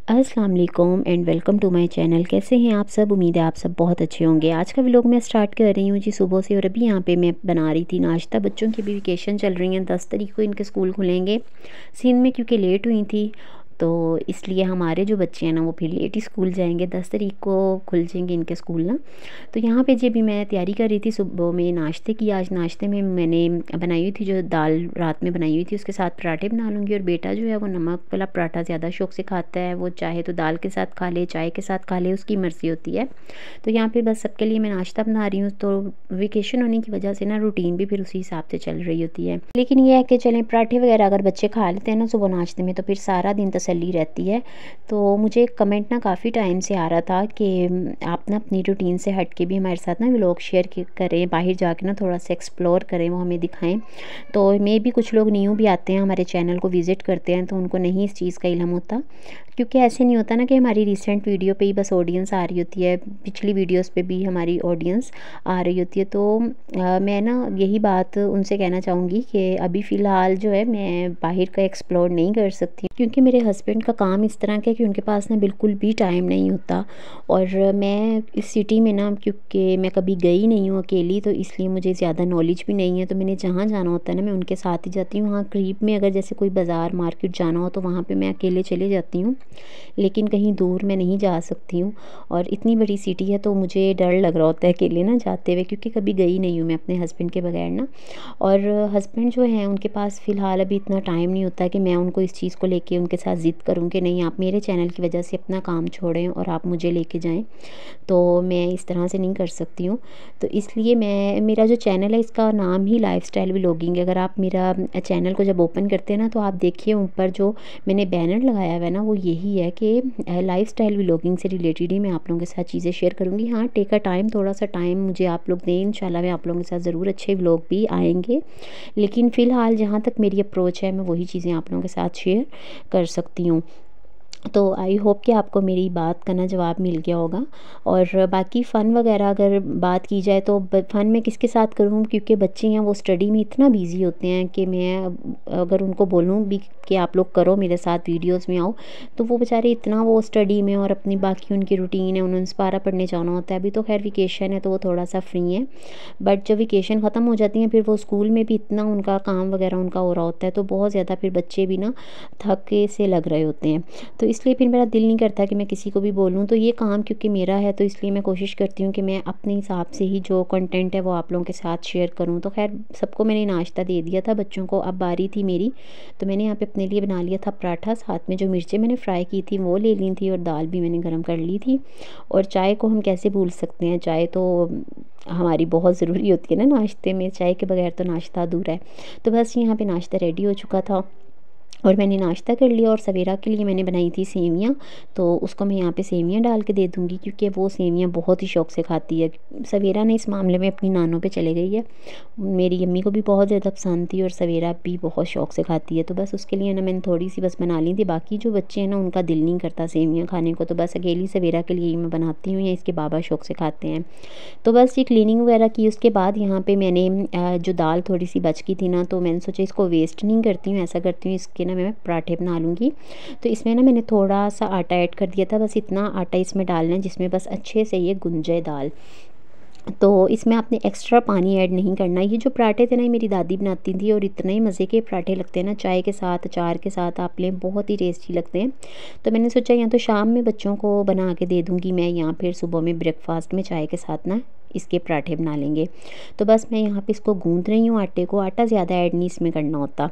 अस्सलाम वालेकुम and welcome to my channel. कैसे हैं आप सब? उम्मीद है आप सब बहुत अच्छे होंगे। आज का व्लॉग मैं स्टार्ट कर रही हूँ जी सुबह से। और अभी यहाँ पे मैं बना रही थी नाश्ता। बच्चों की भी वेकेशन चल रही हैं, 10 तारीख को इनके स्कूल खुलेंगे। सिंध में क्योंकि लेट हुई थी तो इसलिए हमारे जो बच्चे हैं ना वो फिर लेट ही स्कूल जाएंगे। 10 तारीख को खुल जाएंगे इनके स्कूल ना। तो यहाँ पे जी अभी मैं तैयारी कर रही थी सुबह में नाश्ते की। आज नाश्ते में मैंने बनाई हुई थी जो दाल रात में बनाई हुई थी, उसके साथ पराठे बना लूँगी। और बेटा जो है वो नमक वाला पराठा ज़्यादा शौक से खाता है, वो चाहे तो दाल के साथ खा ले, चाय के साथ खा ले, उसकी मर्ज़ी होती है। तो यहाँ पे बस सबके लिए मैं नाश्ता बना रही हूँ। तो वेकेशन होने की वजह से ना रूटीन भी फिर उसी हिसाब से चल रही होती है। लेकिन ये है कि चलें पराठे वगैरह अगर बच्चे खा लेते हैं ना सुबह नाश्ते में तो फिर सारा दिन तसल्ली रहती है। तो मुझे एक कमेंट ना काफ़ी टाइम से आ रहा था कि आप ना अपनी रूटीन से हट के भी हमारे साथ ना व्लॉग शेयर करें, बाहर जाके ना थोड़ा सा एक्सप्लोर करें, वो हमें दिखाएं। तो मे भी कुछ लोग न्यू भी आते हैं हमारे चैनल को विज़िट करते हैं तो उनको नहीं इस चीज़ का इल्म होता। क्योंकि ऐसे नहीं होता ना कि हमारी रिसेंट वीडियो पे ही बस ऑडियंस आ रही होती है, पिछली वीडियोस पे भी हमारी ऑडियंस आ रही होती है। तो मैं ना यही बात उनसे कहना चाहूँगी कि अभी फ़िलहाल जो है मैं बाहर का एक्सप्लोर नहीं कर सकती क्योंकि मेरे हस्बैंड का काम इस तरह का है कि उनके पास ना बिल्कुल भी टाइम नहीं होता। और मैं इस सिटी में ना क्योंकि मैं कभी गई नहीं हूँ अकेली तो इसलिए मुझे ज़्यादा नॉलेज भी नहीं है। तो मैंने जहाँ जाना होता है ना मैं उनके साथ ही जाती हूँ। वहाँ करीब में अगर जैसे कोई बाज़ार मार्केट जाना हो तो वहाँ पे मैं अकेले चले जाती हूँ, लेकिन कहीं दूर मैं नहीं जा सकती हूँ। और इतनी बड़ी सिटी है तो मुझे डर लग रहा होता है अकेले ना जाते हुए, क्योंकि कभी गई नहीं हूँ मैं अपने हस्बैंड के बगैर ना। और हस्बैंड जो हैं उनके पास फ़िलहाल अभी इतना टाइम नहीं होता कि मैं उनको इस चीज़ को लेके उनके साथ ज़िद करूँ कि नहीं आप मेरे चैनल की वजह से अपना काम छोड़ें और आप मुझे लेके जाएं। तो मैं इस तरह से नहीं कर सकती हूँ। तो इसलिए मैं मेरा जो चैनल है इसका नाम ही लाइफ़स्टाइल व्लॉगिंग है। अगर आप मेरा चैनल को जब ओपन करते हैं ना तो आप देखिए ऊपर जो मैंने बैनर लगाया हुआ है ना वो यही है कि लाइफ़स्टाइल व्लॉगिंग से रिलेटेड ही मैं आप लोगों के साथ चीज़ें शेयर करूँगी। हाँ, टेक अ टाइम, थोड़ा सा टाइम मुझे आप लोग दें, इंशाल्लाह मैं आप लोगों के साथ ज़रूर अच्छे व्लॉग भी आएँगे। लेकिन फ़िलहाल जहाँ तक मेरी अप्रोच है मैं वही चीज़ें आप लोगों के साथ शेयर कर सकती हूँ। तो आई होप कि आपको मेरी बात का ना जवाब मिल गया होगा। और बाकी फ़न वगैरह अगर बात की जाए तो फ़न मैं किसके साथ करूँ, क्योंकि बच्चे हैं वो स्टडी में इतना बिज़ी होते हैं कि मैं अगर उनको बोलूँ भी कि आप लोग करो मेरे साथ वीडियोस में आओ तो वो बेचारे इतना वो स्टडी में और अपनी बाकी उनकी रूटीन है, उन्होंने पारा पढ़ने जाना होता है। अभी तो खैर वेकेशन है तो वो थोड़ा सा फ्री है, बट जब वेकेशन ख़त्म हो जाती है फिर वो स्कूल में भी इतना उनका काम वगैरह उनका हो रहा होता है तो बहुत ज़्यादा फिर बच्चे भी ना थके से लग रहे होते हैं। तो इसलिए फिर मेरा दिल नहीं करता कि मैं किसी को भी बोलूँ। तो ये काम क्योंकि मेरा है तो इसलिए मैं कोशिश करती हूँ कि मैं अपने हिसाब से ही जो कंटेंट है वो आप लोगों के साथ शेयर करूँ। तो खैर सबको मैंने नाश्ता दे दिया था बच्चों को, अब बारी थी मेरी। तो मैंने यहाँ पे अपने लिए बना लिया था पराठा, साथ में जो मिर्चें मैंने फ्राई की थी वो ले ली थी और दाल भी मैंने गर्म कर ली थी। और चाय को हम कैसे भूल सकते हैं, चाय तो हमारी बहुत ज़रूरी होती है ना नाश्ते में, चाय के बगैर तो नाश्ता अधूरा है। तो बस यहाँ पे नाश्ता रेडी हो चुका था और मैंने नाश्ता कर लिया। और सवेरा के लिए मैंने बनाई थी सेवियाँ, तो उसको मैं यहाँ पे सेवियाँ डाल के दे दूँगी क्योंकि वो सेवियाँ बहुत ही शौक़ से खाती है। सवेरा ने इस मामले में अपनी नानों पे चले गई है, मेरी अम्मी को भी बहुत ज़्यादा पसंद थी और सवेरा भी बहुत शौक़ से खाती है। तो बस उसके लिए ना मैंने थोड़ी सी बस बना ली थी, बाकी जो बच्चे हैं ना उनका दिल नहीं करता सेवियाँ खाने को, तो बस अकेली सवेरा के लिए ही मैं बनाती हूँ या इसके बाबा शौक़ से खाते हैं। तो बस ये क्लीनिंग वगैरह की उसके बाद यहाँ पे मैंने जो दाल थोड़ी सी बच गई थी ना तो मैंने सोचा इसको वेस्ट नहीं करती हूँ, ऐसा करती हूँ इसके ना मैं पराठे बना लूँगी। तो इसमें ना मैंने थोड़ा सा आटा ऐड कर दिया था, बस इतना आटा इसमें डालना है जिसमें बस अच्छे से ये गुंज जाए दाल। तो इसमें आपने एक्स्ट्रा पानी ऐड नहीं करना। ये जो पराठे थे ना ये मेरी दादी बनाती थी और इतने ही मज़े के पराठे लगते हैं ना, चाय के साथ अचार के साथ आप लें, बहुत ही टेस्टी लगते हैं। तो मैंने सोचा या तो शाम में बच्चों को बना के दे दूँगी मैं, या फिर सुबह में ब्रेकफास्ट में चाय के साथ ना इसके पराठे बना लेंगे। तो बस मैं यहाँ पे इसको गूँथ रही हूँ आटे को, आटा ज़्यादा ऐड नहीं इसमें करना होता।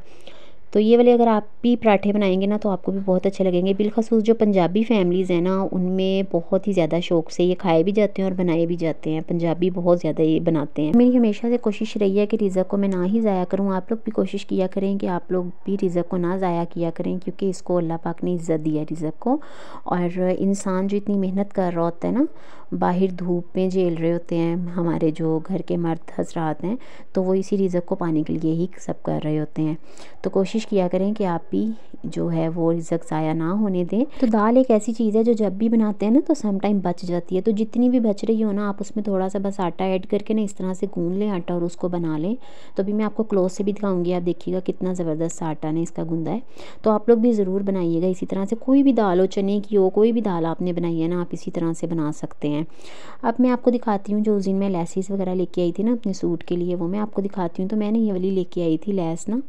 तो ये वाले अगर आप भी पराठे बनाएंगे ना तो आपको भी बहुत अच्छे लगेंगे। बिलखसूस जो पंजाबी फैमिलीज़ हैं ना उनमें बहुत ही ज़्यादा शौक़ से ये खाए भी जाते हैं और बनाए भी जाते हैं। पंजाबी बहुत ज़्यादा ये बनाते हैं। मेरी हमेशा से कोशिश रही है कि रिज़्क़ को मैं ना ही ज़ाया करूँ। आप लोग भी कोशिश किया करें कि आप लोग भी रिज़्क़ को ना ज़ाया किया करें, क्योंकि इसको अल्लाह पाक ने इज़्ज़त दी है रिज़्क़ को। और इंसान जो इतनी मेहनत कर रहा होता है ना, बाहर धूप में झेल रहे होते हैं हमारे जो घर के मर्द हजरात हैं, तो वो इसी रिज़्क़ को पाने के लिए ही सब कर रहे होते हैं। तो कोशिश कोशिश किया करें कि आप भी जो है वो रिज़्क ज़ाया ना होने दें। तो दाल एक ऐसी चीज़ है जो जब भी बनाते हैं ना तो सम टाइम बच जाती है, तो जितनी भी बच रही हो ना आप उसमें थोड़ा सा बस आटा ऐड करके ना इस तरह से गूंद लें आटा और उसको बना लें। तो अभी मैं आपको क्लोज से भी दिखाऊंगी, आप देखिएगा कितना ज़बरदस्त आटा ने इसका गूंदा है। तो आप लोग भी ज़रूर बनाइएगा इसी तरह से, कोई भी दाल हो, चने की हो, कोई भी दाल आपने बनाई है ना आप इसी तरह से बना सकते हैं। अब मैं आपको दिखाती हूँ जो उस दिन मैं लेसिस वगैरह लेके आई थी ना अपने सूट के लिए, वो मैं आपको दिखाती हूँ। तो मैंने ये वाली लेके आई थी लेस ना,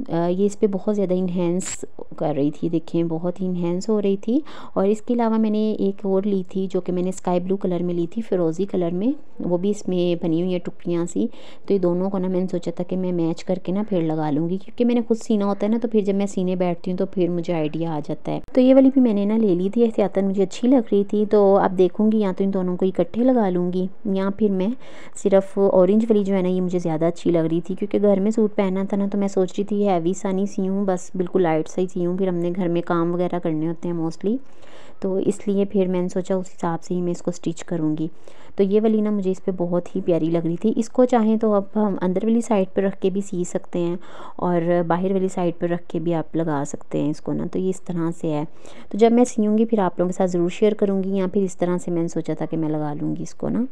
ये इस पे बहुत ज़्यादा इन्हेंस कर रही थी, देखें बहुत ही इन्हेंस हो रही थी। और इसके अलावा मैंने एक और ली थी जो कि मैंने स्काई ब्लू कलर में ली थी, फिरोज़ी कलर में, वो भी इसमें बनी हुई है टुकड़ियाँ सी। तो ये दोनों को ना मैंने सोचा था कि मैं मैच करके ना फिर लगा लूँगी, क्योंकि मैंने खुद सीना होता है ना, तो फिर जब मैं सीने बैठती हूँ तो फिर मुझे आइडिया आ जाता है। तो ये वाली भी मैंने ना ले ली थी एहतियातन, मुझे अच्छी लग रही थी। तो अब देखूँगी या तो इन दोनों को इकट्ठे लगा लूँगी या फिर मैं सिर्फ ऑरेंज वाली जो है ना ये मुझे ज़्यादा अच्छी लग रही थी, क्योंकि घर में सूट पहनना था ना, तो मैं सोच रही थी हैवी सा नहीं सीऊँ, बस बिल्कुल लाइट सा ही सीऊँ, फिर हमने घर में काम वगैरह करने होते हैं मोस्टली, तो इसलिए फिर मैंने सोचा उस हिसाब से ही मैं इसको स्टिच करूँगी। तो ये वाली ना मुझे इस पर बहुत ही प्यारी लग रही थी। इसको चाहें तो अब हम अंदर वाली साइड पर रख के भी सी सकते हैं और बाहर वाली साइड पर रख के भी आप लगा सकते हैं इसको ना, तो ये इस तरह से है। तो जब मैं सीऊँगी फिर आप लोगों के साथ ज़रूर शेयर करूँगी, या फिर इस तरह से मैंने सोचा था कि मैं लगा लूँगी इसको ना।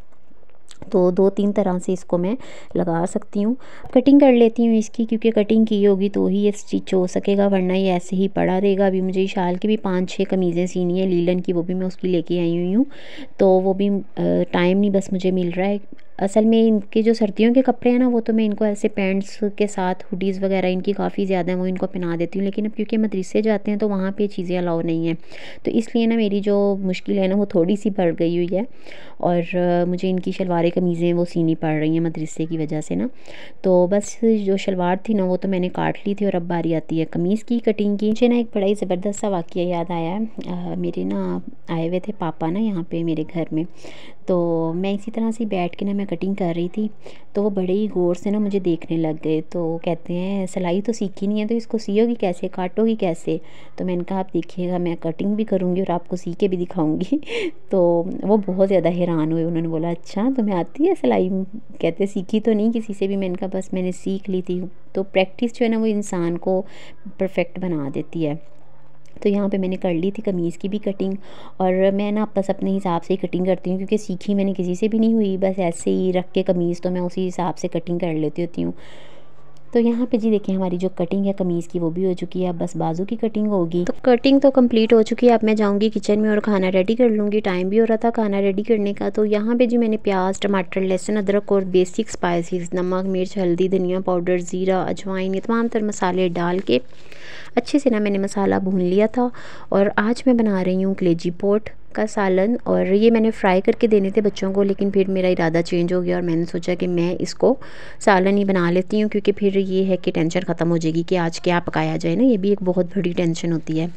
तो 2-3 तरह से इसको मैं लगा सकती हूँ। कटिंग कर लेती हूँ इसकी, क्योंकि कटिंग की होगी तो ही ये स्टिच हो सकेगा, वरना ये ऐसे ही पड़ा रहेगा। अभी मुझे शाल की भी 5-6 कमीज़ें सीनी है लीलन की, वो भी मैं उसकी लेके आई हुई हूँ। तो वो भी टाइम नहीं बस मुझे मिल रहा है। असल में इनके जो सर्दियों के कपड़े हैं ना, वो तो मैं इनको ऐसे पैंट्स के साथ हुडीज़ वगैरह इनकी काफ़ी ज़्यादा हैं, वो इनको पहना देती हूँ। लेकिन अब क्योंकि मदरसे जाते हैं तो वहाँ पे चीज़ें अलाउ नहीं है, तो इसलिए ना मेरी जो मुश्किल है ना वो थोड़ी सी बढ़ गई हुई है। और मुझे इनकी शलवारें कमीज़ें वो सीनी पड़ रही हैं मदरसे की वजह से ना। तो बस जो शलवार थी ना वो तो मैंने काट ली थी, और अब बारी आती है कमीज़ की कटिंग की। मुझे ना एक बड़ा ही ज़बरदस्त सा वाक़या याद आया है। मेरे ना आए हुए थे पापा ना यहाँ पे मेरे घर में, तो मैं इसी तरह से बैठ के ना मैं कटिंग कर रही थी, तो वो बड़े ही गौर से ना मुझे देखने लग गए। तो कहते हैं सिलाई तो सीखी नहीं है तो इसको सियोगी कैसे, काटोगी कैसे? तो मैंने कहा आप देखिएगा मैं कटिंग भी करूँगी और आपको सी के भी दिखाऊँगी। तो वो बहुत ज़्यादा हैरान हुए, उन्होंने बोला अच्छा तुम्हें आती है सिलाई? कहते सीखी तो नहीं किसी से भी। मैंने कहा बस मैंने सीख ली थी। तो प्रैक्टिस जो है ना वो इंसान को परफेक्ट बना देती है। तो यहाँ पे मैंने कर ली थी कमीज़ की भी कटिंग, और मैं ना बस अपने हिसाब से ही कटिंग करती हूँ, क्योंकि सीखी मैंने किसी से भी नहीं हुई, बस ऐसे ही रख के कमीज़ तो मैं उसी हिसाब से कटिंग कर लेती होती हूँ। तो यहाँ पे जी देखिए हमारी जो कटिंग है कमीज़ की वो भी हो चुकी है, अब बस बाजू की कटिंग होगी। तो कटिंग तो कंप्लीट हो चुकी है, अब मैं जाऊँगी किचन में और खाना रेडी कर लूँगी। टाइम भी हो रहा था खाना रेडी करने का। तो यहाँ पे जी मैंने प्याज, टमाटर, लहसुन, अदरक और बेसिक स्पाइसेस नमक, मिर्च, हल्दी, धनिया पाउडर, ज़ीरा, अजवाइन, ये तमाम तर मसाले डाल के अच्छे से ना मैंने मसाला भून लिया था। और आज मैं बना रही हूँ कलेजी पोट का सालन, और ये मैंने फ्राई करके देने थे बच्चों को, लेकिन फिर मेरा इरादा चेंज हो गया और मैंने सोचा कि मैं इसको सालन ही बना लेती हूँ, क्योंकि फिर ये है कि टेंशन ख़त्म हो जाएगी कि आज क्या पकाया जाए ना, ये भी एक बहुत बड़ी टेंशन होती है।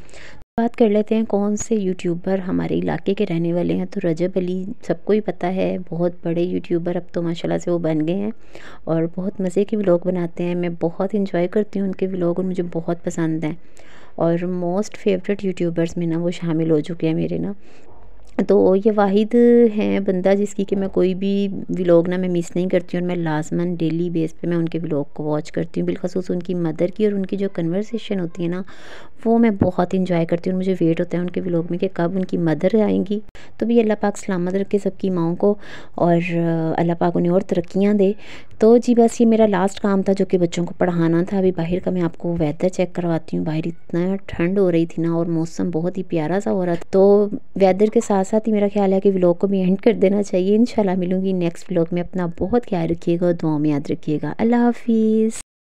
बात कर लेते हैं कौन से यूट्यूबर हमारे इलाके के रहने वाले हैं। तो रजब अली सबको ही पता है, बहुत बड़े यूट्यूबर अब तो माशाल्लाह से वो बन गए हैं और बहुत मज़े के व्लॉग बनाते हैं। मैं बहुत इंजॉय करती हूँ उनके व्लॉग और मुझे बहुत पसंद हैं, और मोस्ट फेवरेट यूट्यूबर्स में ना वो शामिल हो चुके हैं मेरे ना। तो ये वाहिद हैं बंदा जिसकी कि मैं कोई भी व्लॉग ना मैं मिस नहीं करती हूँ, और मैं लाजमन डेली बेस पे मैं उनके व्लॉग को वॉच करती हूँ। बिलखसूस उनकी मदर की और उनकी जो कन्वर्सेशन होती है ना वो मैं बहुत इंजॉय करती हूँ। मुझे वेट होता है उनके व्लॉग में कि कब उनकी मदर आएंगी। तो भी अल्लाह पाक सलामत रखे सबकी माओं को, और अल्लाह पाक उन्हें और तरक्कियाँ दे। तो जी बस ये मेरा लास्ट काम था जो कि बच्चों को पढ़ाना था। अभी बाहर का मैं आपको वेदर चेक करवाती हूँ। बाहर इतना ठंड हो रही थी ना और मौसम बहुत ही प्यारा सा हो रहा था। तो वेदर के साथ साथ ही मेरा ख्याल है कि व्लॉग को भी एंड कर देना चाहिए। इंशाल्लाह मिलूंगी नेक्स्ट व्लॉग में। अपना बहुत ख्याल रखिएगा और दुआ में याद रखिएगा। अल्लाह हाफिज़।